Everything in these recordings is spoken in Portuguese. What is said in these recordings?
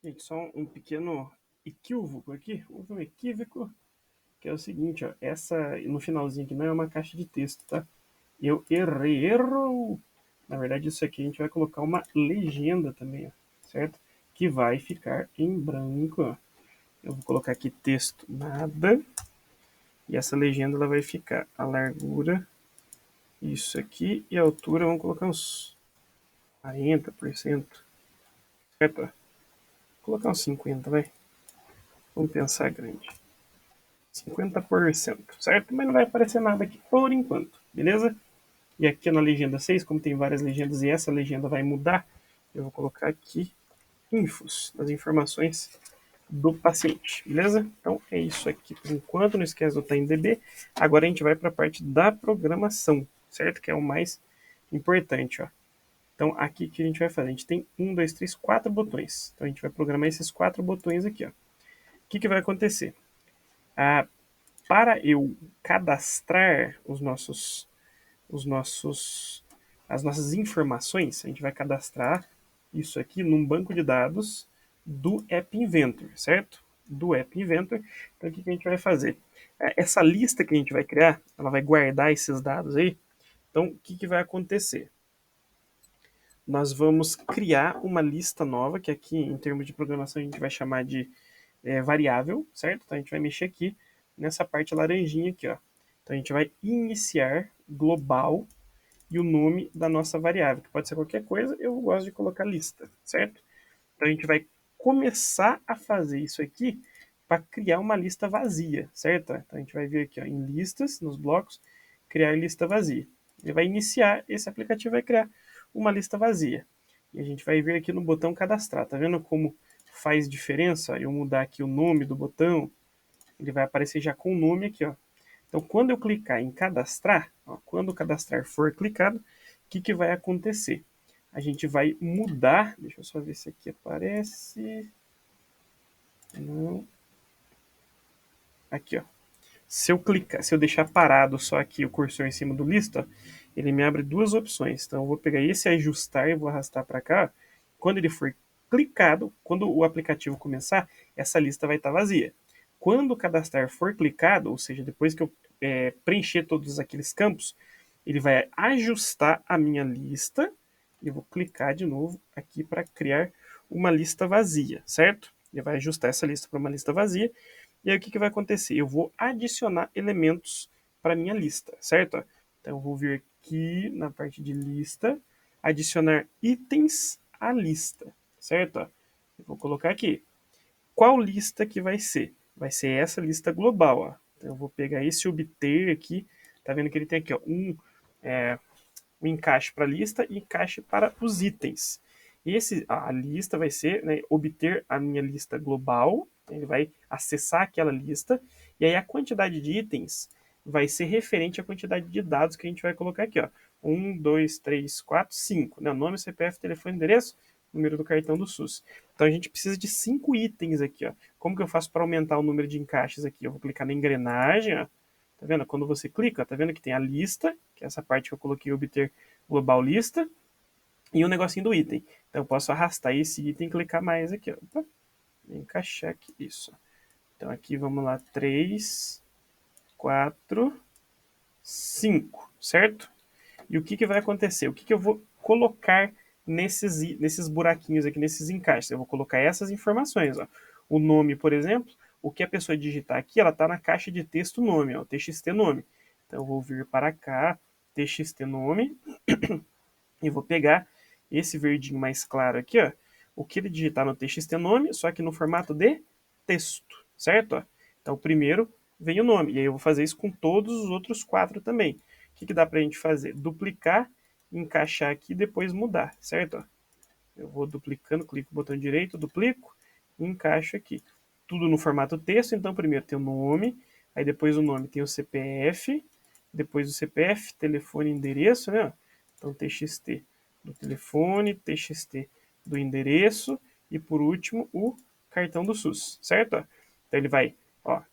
Gente, só um pequeno equívoco aqui, houve um equívoco, que é o seguinte, ó, essa no finalzinho aqui não é uma caixa de texto, tá? Eu errei, erro! Na verdade, isso aqui a gente vai colocar uma legenda também, ó, certo? Que vai ficar em branco, ó. Eu vou colocar aqui texto nada, e essa legenda ela vai ficar a largura, isso aqui, e a altura, vamos colocar uns 40%, certo? Vou colocar uns 50%, vai. Vamos pensar grande. 50%, certo? Mas não vai aparecer nada aqui por enquanto, beleza? E aqui na legenda 6, como tem várias legendas e essa legenda vai mudar, eu vou colocar aqui infos, as informações do paciente, beleza? Então é isso aqui por enquanto, não esquece do TimeDB. Agora a gente vai para a parte da programação, certo? Que é o mais importante, ó. Então aqui que a gente vai fazer? A gente tem 4 botões. Então a gente vai programar esses 4 botões aqui, ó. O que vai acontecer? Ah, para eu cadastrar as nossas informações, a gente vai cadastrar isso aqui num banco de dados do App Inventor, certo? Do App Inventor. Então, o que a gente vai fazer? Essa lista que a gente vai criar, ela vai guardar esses dados aí. Então, o que vai acontecer? Nós vamos criar uma lista nova, que aqui, em termos de programação, a gente vai chamar de variável, certo? Então, a gente vai mexer aqui nessa parte laranjinha aqui, ó. Então, a gente vai iniciar global e o nome da nossa variável, que pode ser qualquer coisa, eu gosto de colocar lista, certo? Então a gente vai começar a fazer isso aqui para criar uma lista vazia, certo? Então a gente vai vir aqui ó, em listas, nos blocos, criar lista vazia. Ele vai iniciar, esse aplicativo vai criar uma lista vazia. E a gente vai vir aqui no botão cadastrar. Tá vendo como faz diferença eu mudar aqui o nome do botão? Ele vai aparecer já com o nome aqui, ó. Então, quando eu clicar em cadastrar, ó, quando o cadastrar for clicado, o que vai acontecer? A gente vai mudar, deixa eu só ver se aqui aparece. Não. Aqui, ó. Se eu deixar parado só aqui o cursor em cima do lista, ele me abre duas opções. Então, eu vou pegar esse ajustar e vou arrastar para cá. Quando ele for clicado, quando o aplicativo começar, essa lista vai estar vazia. Quando o cadastrar for clicado, ou seja, depois que eu preencher todos aqueles campos, ele vai ajustar a minha lista. E eu vou clicar de novo aqui para criar uma lista vazia, certo? Ele vai ajustar essa lista para uma lista vazia. E aí o que vai acontecer? Eu vou adicionar elementos para minha lista, certo? Então eu vou vir aqui na parte de lista, adicionar itens à lista, certo? Eu vou colocar aqui. Qual lista que vai ser? Vai ser essa lista global, ó. Então eu vou pegar esse obter aqui, tá vendo que ele tem aqui ó, um encaixe para a lista e encaixe para os itens. A lista vai ser, né, obter a minha lista global, ele vai acessar aquela lista, e aí a quantidade de itens vai ser referente à quantidade de dados que a gente vai colocar aqui. Ó. 1, 2, 3, 4, 5. Né? Nome, CPF, telefone, endereço, número do cartão do SUS. Então a gente precisa de 5 itens aqui. Ó. Como que eu faço para aumentar o número de encaixes aqui? Eu vou clicar na engrenagem, ó. Tá vendo? Quando você clica, tá vendo que tem a lista, que é essa parte que eu coloquei obter global lista, e um negocinho do item. Então eu posso arrastar esse item e clicar mais aqui. Ó. Opa, encaixar aqui. Isso. Então aqui vamos lá. 3, 4, 5. Certo? E o que vai acontecer? O que eu vou colocar nesses buraquinhos aqui, nesses encaixes? Eu vou colocar essas informações. Ó. O nome, por exemplo, o que a pessoa digitar aqui, ela está na caixa de texto nome, ó, txt nome. Então eu vou vir para cá, txt nome, e vou pegar esse verdinho mais claro aqui, ó, o que ele digitar no txt nome, só que no formato de texto, certo? Ó. Então, primeiro vem o nome, e aí eu vou fazer isso com todos os outros 4 também. O que dá pra gente fazer? Duplicar, encaixar aqui e depois mudar, certo? Ó. Eu vou duplicando, clico no botão direito, duplico e encaixo aqui. Tudo no formato texto, então primeiro tem o nome, aí depois o nome tem o CPF, depois o CPF, telefone e endereço, né? Então TXT do telefone, TXT do endereço e por último o cartão do SUS, certo? Então ele vai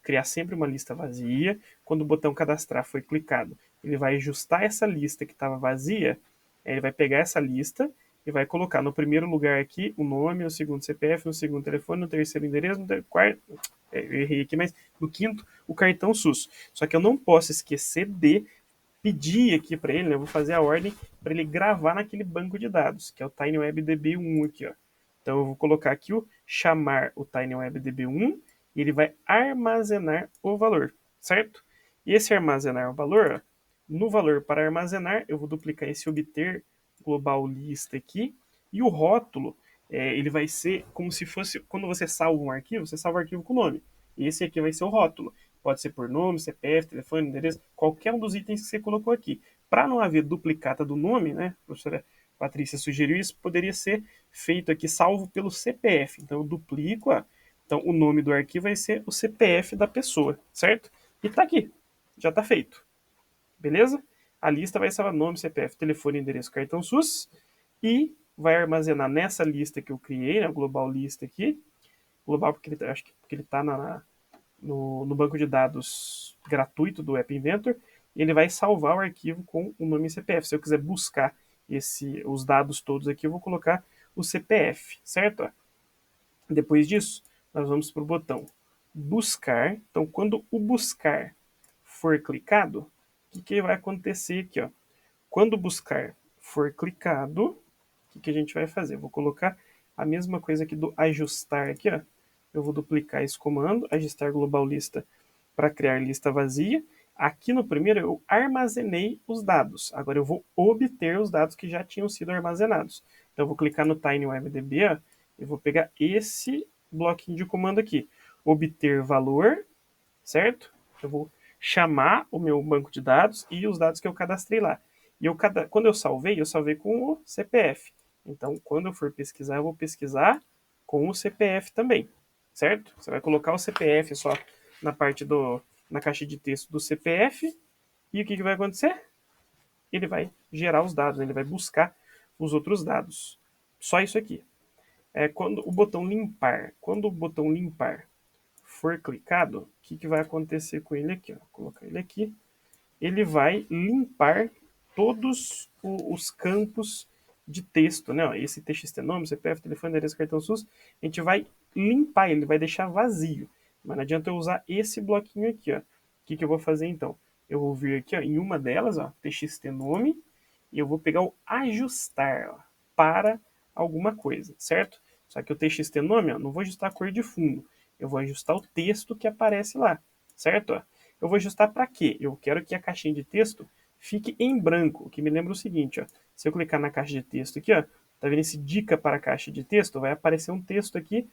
criar sempre uma lista vazia. Quando o botão cadastrar foi clicado, ele vai ajustar essa lista que estava vazia, ele vai pegar essa lista e vai colocar no primeiro lugar aqui o nome, no segundo CPF, no segundo telefone, no terceiro endereço, no quarto, eu errei aqui, mas no quinto o cartão SUS. Só que eu não posso esquecer de pedir aqui para ele, né, eu vou fazer a ordem para ele gravar naquele banco de dados, que é o TinyWebDB1 aqui, ó. Então eu vou colocar aqui o chamar o TinyWebDB1 e ele vai armazenar o valor, certo? E esse armazenar o valor, ó, no valor para armazenar, eu vou duplicar esse obter global lista aqui e o rótulo, ele vai ser como se fosse, quando você salva um arquivo, você salva o arquivo com o nome. E esse aqui vai ser o rótulo. Pode ser por nome, CPF, telefone, endereço, qualquer um dos itens que você colocou aqui. Para não haver duplicata do nome, né, a professora Patrícia sugeriu isso, poderia ser feito aqui salvo pelo CPF. Então eu duplico, ó. Então o nome do arquivo vai ser o CPF da pessoa, certo? E está aqui, já está feito. Beleza? A lista vai salvar nome, CPF, telefone, endereço, cartão SUS e vai armazenar nessa lista que eu criei, né, o global lista aqui. Global porque ele, acho que porque ele está no banco de dados gratuito do App Inventor, e ele vai salvar o arquivo com o nome CPF. Se eu quiser buscar os dados todos aqui, eu vou colocar o CPF, certo? Depois disso, nós vamos para o botão buscar. Então, quando o buscar for clicado, o que vai acontecer aqui? Ó? Quando o buscar for clicado, o que a gente vai fazer? Eu vou colocar a mesma coisa aqui do ajustar aqui, ó. Eu vou duplicar esse comando, ajustar global lista para criar lista vazia. Aqui no primeiro eu armazenei os dados. Agora eu vou obter os dados que já tinham sido armazenados. Então eu vou clicar no TinyWebDB, ó, e vou pegar esse bloquinho de comando aqui. Obter valor, certo? Eu vou chamar o meu banco de dados e os dados que eu cadastrei lá. E quando eu salvei com o CPF. Então, quando eu for pesquisar, eu vou pesquisar com o CPF também, certo? Você vai colocar o CPF só na parte na caixa de texto do CPF e o que vai acontecer? Ele vai gerar os dados, né? Ele vai buscar os outros dados. Só isso aqui. Quando o botão limpar for clicado, o que vai acontecer com ele aqui? Ó? Vou colocar ele aqui. Ele vai limpar todos os campos de texto, né? Esse TXT nome, CPF, telefone, endereço, cartão SUS, a gente vai limpar ele, vai deixar vazio. Mas não adianta eu usar esse bloquinho aqui, ó. O que eu vou fazer então? Eu vou vir aqui, ó, em uma delas, ó, TXT nome, e eu vou pegar o ajustar, ó, para alguma coisa, certo? Só que o TXT nome, ó, não vou ajustar a cor de fundo, eu vou ajustar o texto que aparece lá, certo? Ó, eu vou ajustar para quê? Eu quero que a caixinha de texto fique em branco, o que me lembra o seguinte, ó, se eu clicar na caixa de texto aqui, ó, tá vendo esse dica para a caixa de texto? Vai aparecer um texto aqui,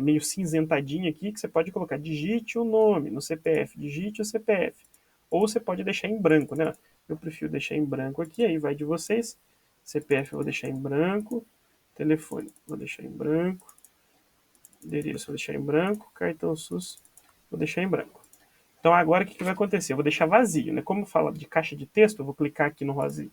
meio cinzentadinho aqui, que você pode colocar, digite o nome no CPF, digite o CPF, ou você pode deixar em branco, né? Eu prefiro deixar em branco aqui, aí vai de vocês. CPF eu vou deixar em branco, telefone vou deixar em branco, endereço vou deixar em branco, cartão SUS vou deixar em branco. Então agora o que vai acontecer? Eu vou deixar vazio, né? Como fala de caixa de texto, eu vou clicar aqui no rosinho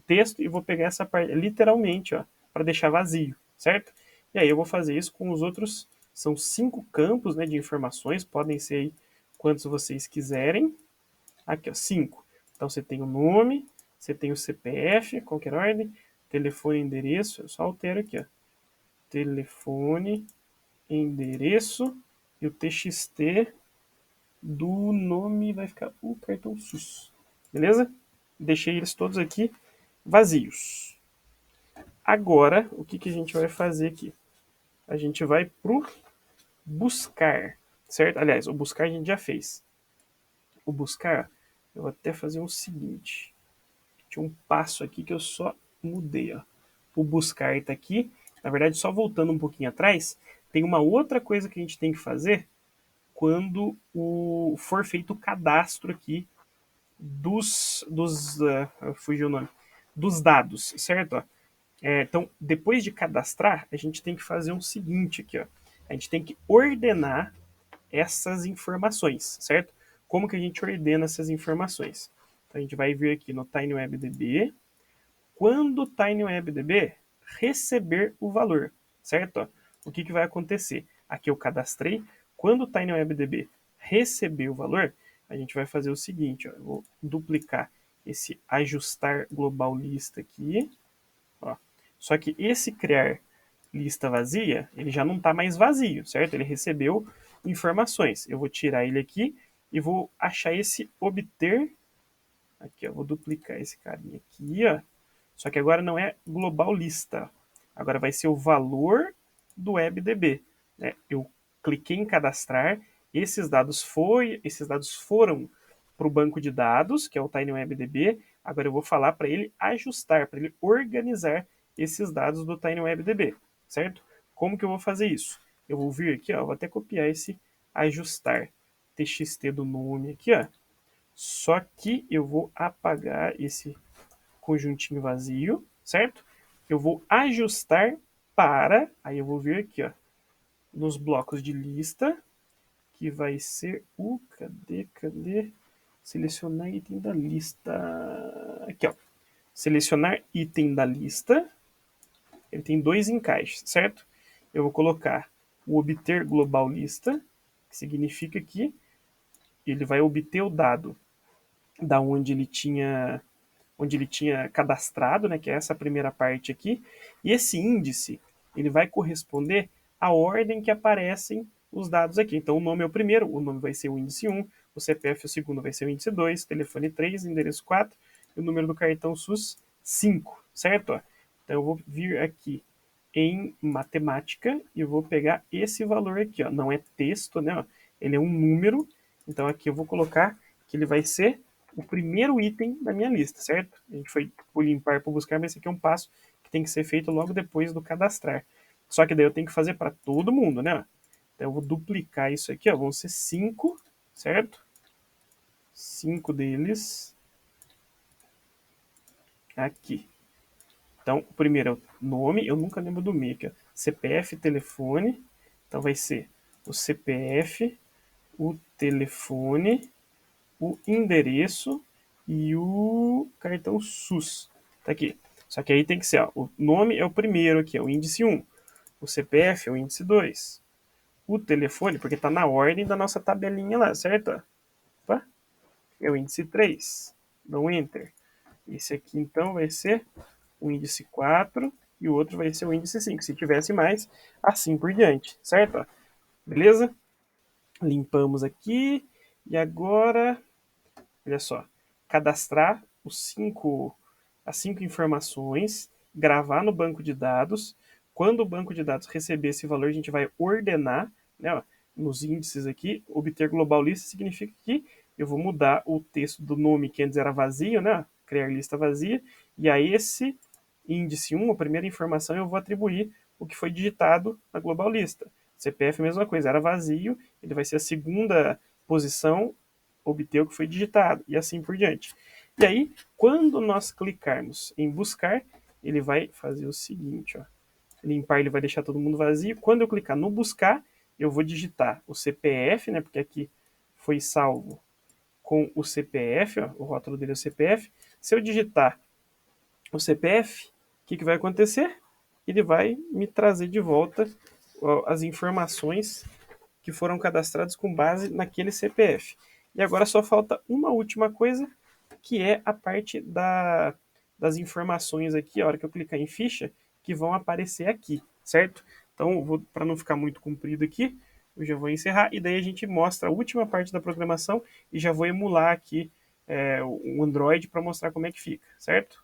texto e vou pegar essa parte, literalmente, ó, para deixar vazio, certo? E aí eu vou fazer isso com os outros, são 5 campos, né, de informações, podem ser aí quantos vocês quiserem. Aqui, ó, 5. Então você tem o nome, você tem o CPF, qualquer ordem, telefone, endereço, eu só altero aqui, ó. Telefone, endereço e o TXT do nome vai ficar o cartão SUS. Beleza? Deixei eles todos aqui vazios. Agora, o que a gente vai fazer aqui? A gente vai pro buscar, certo? Aliás, o buscar a gente já fez. O buscar, eu vou até fazer o seguinte. Tinha um passo aqui que eu só mudei, ó. O buscar está aqui. Na verdade, só voltando um pouquinho atrás, tem uma outra coisa que a gente tem que fazer quando for feito o cadastro aqui fugiu o nome, dos dados, certo? Então, depois de cadastrar, a gente tem que fazer o seguinte aqui, ó. A gente tem que ordenar essas informações, certo? Como que a gente ordena essas informações? Então, a gente vai vir aqui no TinyWebDB, quando o TinyWebDB receber o valor, certo? O que vai acontecer? Aqui eu cadastrei, quando o TinyWebDB receber o valor, a gente vai fazer o seguinte, ó, eu vou duplicar esse ajustar global lista aqui, ó, Só que esse criar lista vazia, ele já não está mais vazio, certo? Ele recebeu informações. Eu vou tirar ele aqui e vou achar esse obter. Aqui, ó, vou duplicar esse carinha aqui, ó. Só que agora não é global lista. Agora vai ser o valor do WebDB. Né? Eu cliquei em cadastrar, esses dados foram para o banco de dados, que é o TinyWebDB. Agora eu vou falar para ele ajustar, para ele organizar esses dados do TinyWebDB, certo? Como que eu vou fazer isso? Eu vou vir aqui, ó, vou até copiar esse ajustar txt do nome aqui, ó. Só que eu vou apagar esse conjuntinho vazio, certo? Eu vou ajustar para, aí eu vou vir aqui, ó, nos blocos de lista, que vai ser o, cadê? Selecionar item da lista. Aqui, ó. Selecionar item da lista. Ele tem dois encaixes, certo? Eu vou colocar o obter global lista, que significa que ele vai obter o dado da onde ele tinha cadastrado, né, que é essa primeira parte aqui, e esse índice ele vai corresponder à ordem que aparecem os dados aqui. Então o nome é o primeiro, o nome vai ser o índice 1, o CPF o segundo vai ser o índice 2, telefone 3, endereço 4 e o número do cartão SUS 5, certo? Então eu vou vir aqui em matemática e eu vou pegar esse valor aqui, ó. Não é texto, né? Ele é um número, então aqui eu vou colocar que ele vai ser o primeiro item da minha lista, certo? A gente foi por limpar, por buscar, mas esse aqui é um passo que tem que ser feito logo depois do cadastrar. Só que daí eu tenho que fazer para todo mundo, né? Então eu vou duplicar isso aqui, ó, vão ser 5, certo? 5 deles aqui. Então, o primeiro é o nome, eu nunca lembro do meio aqui, ó. CPF, telefone. Então vai ser o CPF, o telefone, o endereço e o cartão SUS. Tá aqui. Só que aí tem que ser, ó, o nome é o primeiro aqui, é o índice 1. O CPF é o índice 2. O telefone, porque tá na ordem da nossa tabelinha lá, certo? Opa, é o índice 3. Dá um Enter. Esse aqui, então, vai ser o índice 4 e o outro vai ser o índice 5. Se tivesse mais, assim por diante, certo? Beleza? Limpamos aqui. E agora, olha só, cadastrar as 5 informações, gravar no banco de dados. Quando o banco de dados receber esse valor, a gente vai ordenar, né, ó, nos índices aqui. Obter global lista significa que eu vou mudar o texto do nome que antes era vazio, né, criar lista vazia, e a esse índice 1, a primeira informação, eu vou atribuir o que foi digitado na global lista. CPF, mesma coisa, era vazio, ele vai ser a segunda posição, obter o que foi digitado, e assim por diante. E aí, quando nós clicarmos em buscar, ele vai fazer o seguinte, ó. Limpar, ele vai deixar todo mundo vazio. Quando eu clicar no buscar, eu vou digitar o CPF, né, porque aqui foi salvo com o CPF, ó, o rótulo dele é o CPF. Se eu digitar o CPF, o que vai acontecer? Ele vai me trazer de volta as informações que foram cadastradas com base naquele CPF. E agora só falta uma última coisa, que é a parte das informações aqui, a hora que eu clicar em ficha, que vão aparecer aqui, certo? Então, para não ficar muito comprido aqui, eu já vou encerrar e daí a gente mostra a última parte da programação e já vou emular aqui o Android para mostrar como é que fica, certo?